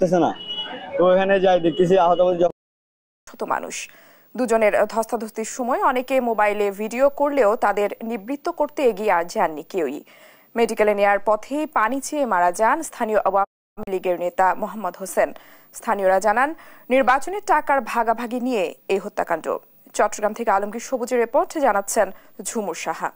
ধরতেছে না। তো এখানে যাই দেখতেছি আহত মানুষ। দুজনের ধস্তাধস্তির সময় অনেকে মোবাইলে ভিডিও করলেও তাদের নিবৃত্ত করতে এগিয়ে যাননি কেউই। মেডিকেলে নেয়ার পথে পানি চেয়ে মারা যান স্থানীয় আওয়ামী লীগের নেতা মোহাম্মদ হোসেন। স্থানীয়রা জানান, নির্বাচনের টাকার ভাগাভাগি নিয়ে এই হত্যাকাণ্ড। চট্টগ্রাম থেকে আলমগীর সবুজের রিপোর্ট, জানাচ্ছেন ঝুমুর সাহা।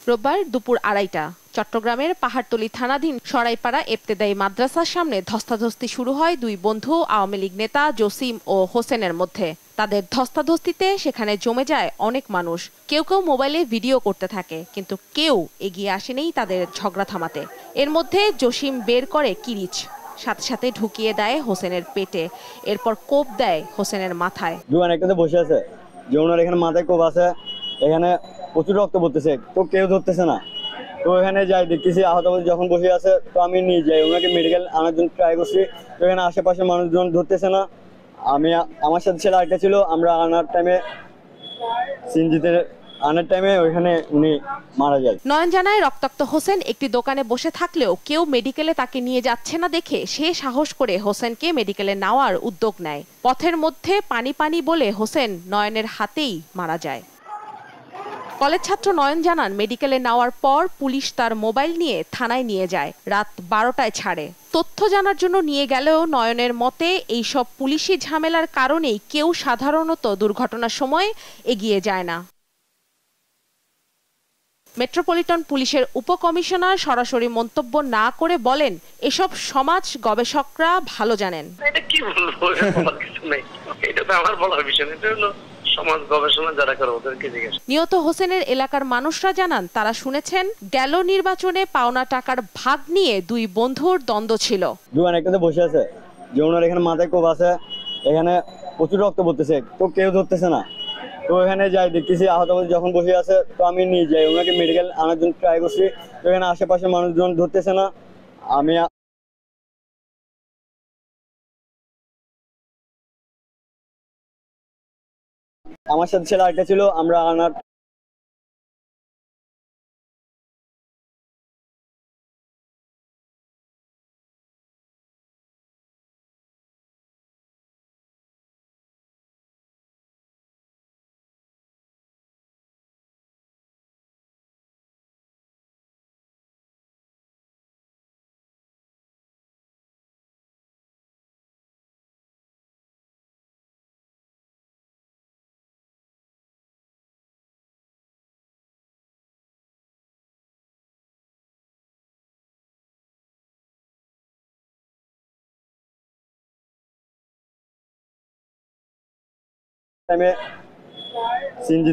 রোববার দুপুর ২:৩০ চট্টগ্রামের পাহাড়তলী থানাধীন সরাইপাড়া ইবতেদায়ী মাদ্রাসার সামনে ধস্তাধস্তি শুরু হয় দুই বন্ধু আওয়ামী লীগ নেতা জসিম ও হোসেনের মধ্যে। তাদের ধস্তাধস্তিতে সেখানে জমে যায় অনেক মানুষ। কেউ কেউ মোবাইলে ভিডিও করতে থাকে, কিন্তু কেউ এগিয়ে আসেনি তাদের ঝগড়া থামাতে। এর মধ্যে জসিম বের করে কিরিচ, সাথে সাথে ঢুকিয়ে দেয় হোসেনের পেটে, এরপর কোপ দেয় হোসেনের মাথায়। জোয়ান একটাতে বসে আছে, যে ওনার এখানে মাথায় কোপ আছে, এখানে প্রচুর রক্ত পড়তেছে, তো কেউ ধরতেছে না। তো এখানে যাই দেখতেছি আহত যখন বসে আছে, তো আমি নিয়ে যাই ওনাকে মেডিকেল আনার জন্য ট্রাই করছি। তো এখানে আশেপাশে মানুষজন ধরতেছে না। আমার সাথে ছেলে আরেকটা ছিল, আমরা আনার টাইমে সিনজিতে আনার টাইমে ওইখানে উনি মারা যায়। নয়ন জানায়, রক্তাক্ত হোসেন একটি দোকানে বসে থাকলেও কেউ মেডিকেলে তাকে নিয়ে যাচ্ছে না দেখে সে সাহস করে হোসেনকে মেডিকেলে নেওয়ার উদ্যোগ নেয়। পথের মধ্যে পানি পানি বলে হোসেন নয়নের হাতেই মারা যায়। কলেজ ছাত্র নয়ন জানান, মেডিকেলে নেওয়ার পর পুলিশ তার মোবাইল নিয়ে থানায় নিয়ে যায়, রাত ১২টায় ছাড়ে। তথ্য জানার জন্য নিয়ে গেলেও নয়নের মতে এইসব পুলিশি ঝামেলার কারণেই কেউ সাধারণত দুর্ঘটনার সময় এগিয়ে যায় না। মেট্রোপলিটন পুলিশের উপকমিশনার সরাসরি মন্তব্য না করে বলেন, এসব সমাজ গবেষকরা ভালো জানেন। এটা কি বলবো, এটা তো আমার বলার বিষয় না, এটা হলো সমাজ গবেষণা যারা করে ওদেরকে জিজ্ঞেস। নিহত হোসেনের এলাকার মানুষরা জানান, তারা শুনেছেন গেল নির্বাচনে পাওনা টাকার ভাগ নিয়ে দুই বন্ধুর দ্বন্দ্ব ছিল। জোয়ান একটাতে বসে আছে, যে ওনার এখানে মাথায় কোপ আছে, এখানে প্রচুর রক্ত পড়তেছে, তো কেউ ধরতেছে না। তো এখানে যাই দেখতেছি আহত যখন বসে আছে, তো আমি নিয়ে যাই ওনাকে মেডিকেল আনার জন্য ট্রাই করছি। তো এখানে আশেপাশে মানুষজন ধরতেছে না। আমার সাথে ছেলে আরেকটা ছিল, আমরা আনার টাইমে সিনজি